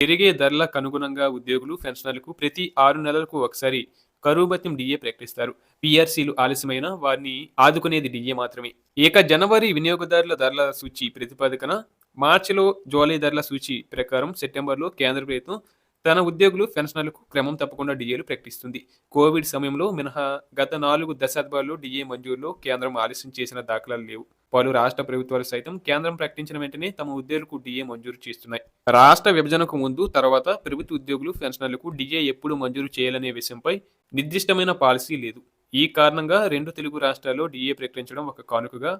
పెరిగే ధరలకు అనుగుణంగా ఉద్యోగులు, పెన్షనర్లకు ప్రతి 6 నెలలకు ఒకసారి కరువు భత్యం డీఏ ప్రకటిస్తారు. పీఆర్సీలు ఆలస్యమైనా వారిని ఆదుకునేది డీఏ మాత్రమే. ఇక జనవరి వినియోగదారుల ధరల సూచి ప్రాతిపదికన మార్చిలో జూలై ధరల సూచి ప్రకారం సెప్టెంబర్‌లో కేంద్ర ప్రభుత్వం తన ఉద్యోగులు, పెన్షనర్లకు క్రమం తప్పకుండా డీఏలు ప్రకటిస్తుంది. కోవిడ్ సమయంలో మినహా గత 4 దశాబ్దాల్లో డీఏ మంజూరులో కేంద్రం ఆలస్యం చేసిన దాఖలాలు లేవు. పలు రాష్ట్ర ప్రభుత్వాలు సైతం కేంద్రం ప్రకటించిన వెంటనే తమ ఉద్యోగులకు డీఏ మంజూరు చేస్తున్నాయి. రాష్ట్ర విభజనకు ముందు, తర్వాత ప్రభుత్వ ఉద్యోగులు, పెన్షనర్లకు డీఏ ఎప్పుడు మంజూరు చేయాలనే విషయంపై నిర్దిష్టమైన పాలసీ లేదు. ఈ కారణంగా 2 తెలుగు రాష్ట్రాల్లో డీఏ ప్రకటించడం ఒక కానుకగా,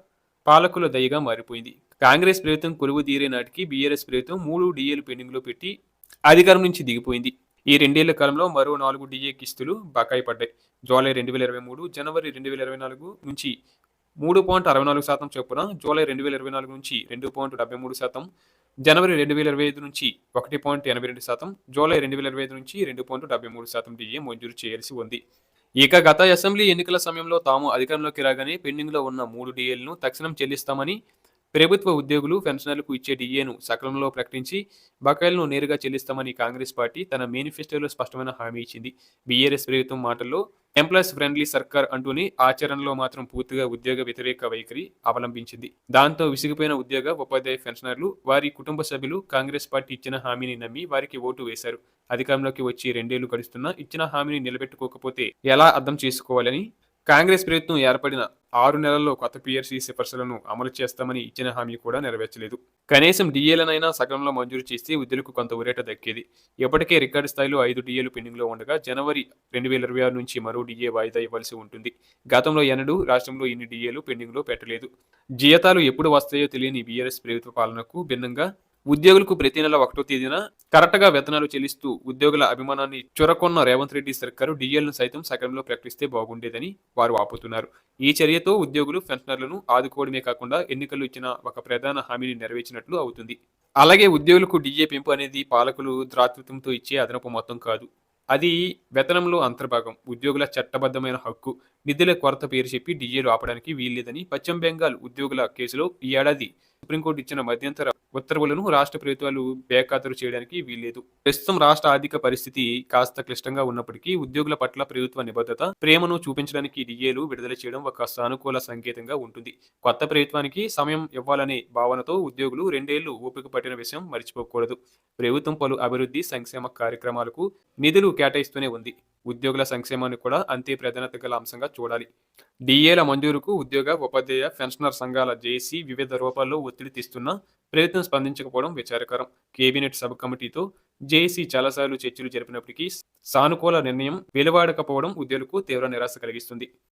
పాలకుల దయగా మారిపోయింది. కాంగ్రెస్ ప్రభుత్వం కొలువు తీరే నాటికి బీఆర్ఎస్ ప్రభుత్వం 3 డీఏలు పెండింగ్‌లో పెట్టి అధికారం నుంచి దిగిపోయింది. ఈ 2 ఏళ్ల కాలంలో మరో 4 డీఏ కిస్తులు బకాయి పడ్డాయి. జూలై 2023, జనవరి 2024 నుంచి 3.64% చొప్పున, జూలై 2024 నుంచి 2.73%, జనవరి 2025 నుంచి 1.82%, జూలై 2025 నుంచి 2.73% డీఏ మంజూరు చేయాల్సి ఉంది. ఇక గత అసెంబ్లీ ఎన్నికల సమయంలో తాము అధికారంలోకి రాగానే పెండింగ్‌లో ఉన్న 3 డీఏలను తక్షణం చెల్లిస్తామని, ప్రభుత్వ ఉద్యోగులు, పెన్షనర్లకు ఇచ్చే డీఏను సకాలంలో ప్రకటించి బకాయిలను నేరుగా చెల్లిస్తామని కాంగ్రెస్ పార్టీ తన మేనిఫెస్టోలో స్పష్టమైన హామీ ఇచ్చింది. బీఆర్ఎస్ ప్రభుత్వం మాటల్లో ఎంప్లాయీస్ ఫ్రెండ్లీ సర్కార్ అంటూనే ఆచరణలో మాత్రం పూర్తిగా ఉద్యోగ వ్యతిరేక వైఖరి అవలంబించింది. దాంతో విసిగిపోయిన ఉద్యోగ, ఉపాధ్యాయ పెన్షనర్లు, వారి కుటుంబ సభ్యులు కాంగ్రెస్ పార్టీ ఇచ్చిన హామీని నమ్మి వారికి ఓటు వేశారు. అధికారంలోకి వచ్చి 2 ఏళ్లు గడుస్తున్నా ఇచ్చిన హామీని నిలబెట్టుకోకపోతే ఎలా అర్థం చేసుకోవాలని కాంగ్రెస్ ప్రభుత్వం ఏర్పడిన 6 నెలల్లో కొత్త పీఆర్సీ సిఫార్సులను అమలు చేస్తామని ఇచ్చిన హామీ కూడా నెరవేర్చలేదు. కనీసం డీఏలనైనా సకాలంలో మంజూరు చేస్తే ఉద్యోగులకు కొంత ఊరట దక్కేది. ఇప్పటికే రికార్డు స్థాయిలో 5 డీఏలు పెండింగ్‌లో ఉండగా జనవరి 2026 నుంచి మరో డీఏ వాయిదా ఇవ్వాల్సి ఉంటుంది. గతంలో ఎన్నడూ రాష్ట్రంలో ఇన్ని డీఏలు పెండింగ్‌లో పెట్టలేదు. జీతాలు ఎప్పుడు వస్తాయో తెలియని బీఆర్ఎస్ ప్రభుత్వ పాలనకు భిన్నంగా ఉద్యోగులకు ప్రతి నెల 1వ తేదీన కరెక్ట్‌గా వేతనాలు చెల్లిస్తూ ఉద్యోగుల అభిమానాన్ని చూరగొన్న రేవంత్ రెడ్డి సర్కారు డీఏలను సైతం సకాలంలో ప్రకటిస్తే బాగుండేదని వారు వాపోతున్నారు. ఈ చర్యతో ఉద్యోగులు, పెన్షనర్లను ఆదుకోవడమే కాకుండా ఎన్నికల్లో ఇచ్చిన ఒక ప్రధాన హామీని నెరవేర్చినట్లు అవుతుంది. అలాగే ఉద్యోగులకు డీఏ పెంపు అనేది పాలకులు దాతృత్వంతో ఇచ్చే అదనపు మొత్తం కాదు. అది వేతనంలో అంతర్భాగం. ఉద్యోగుల చట్టబద్ధమైన హక్కు. నిధుల కొరత పేరు చెప్పి డీఏలు ఆపడానికి వీల్లేదని పశ్చిమ బెంగాల్ ఉద్యోగుల కేసులో ఈ ఏడాది సుప్రీంకోర్టు ఇచ్చిన మధ్యంతర ఉత్తర్వులను రాష్ట్ర ప్రభుత్వాలు బేఖాతరు చేయడానికి వీల్లేదు. ప్రస్తుతం రాష్ట్ర ఆర్థిక పరిస్థితి కాస్త క్లిష్టంగా ఉన్నప్పటికీ ఉద్యోగుల పట్ల ప్రభుత్వ నిబద్ధత, ప్రేమను చూపించడానికి డీఏలు విడుదల చేయడం ఒక సానుకూల సంకేతంగా ఉంటుంది. కొత్త ప్రభుత్వానికి సమయం ఇవ్వాలనే భావనతో ఉద్యోగులు 2 ఏళ్లు ఓపిక పట్టిన విషయం మర్చిపోకూడదు. ప్రభుత్వం పలు అభివృద్ధి, సంక్షేమ కార్యక్రమాలకు నిధులు కేటాయిస్తూనే ఉంది. ఉద్యోగుల సంక్షేమాన్ని కూడా అంతే ప్రాధాన్యత గల అంశంగా చూడాలి. డీఏల మంజూరుకు ఉద్యోగ, ఉపాధ్యాయ, పెన్షనర్ సంఘాల జేఏసీ వివిధ రూపాల్లో ఒత్తిడి తెస్తున్నా ప్రభుత్వం స్పందించకపోవడం విచారకరం. కేబినెట్ సబ్ కమిటీతో జేఏసీ చాలాసార్లు చర్చలు జరిపినప్పటికీ సానుకూల నిర్ణయం వెలువడకపోవడం ఉద్యోగులకు తీవ్ర నిరాశ కలిగిస్తుంది.